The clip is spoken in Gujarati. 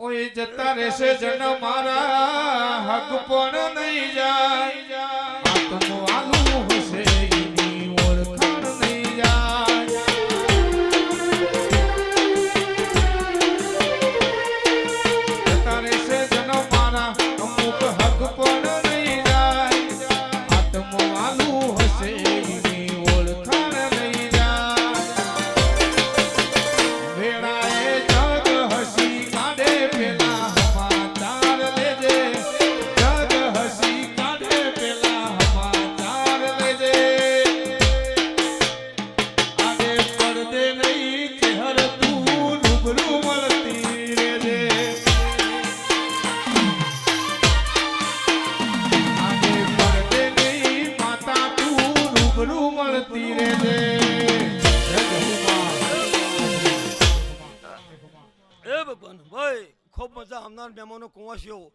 ઓય જતા રહેશે જન મારા હક પણ નહીં જાય આત્મો આલુ હશે એની ઓળખાણ નહીં જાય જતા રહેશે જન મારા અમુક હક પણ નહીં જાય આત્મો આલુ હશે એની ઓળખાણ નહીં જાય વેળાએ જગ હસી કાઢે પેલા સમાચાર લેજે જગ હસી કાઢે પેલા સમાચાર લેજે આગે પડદે નહીં ચહેર તું રૂબરૂ મળતી રેજે આગે પડદે નહીં માતા તું રૂબરૂ મળતી રેજે એ ભગવાન ભાઈ ખૂબ મજા આવનાર મહેમાનો કુંવાસીઓ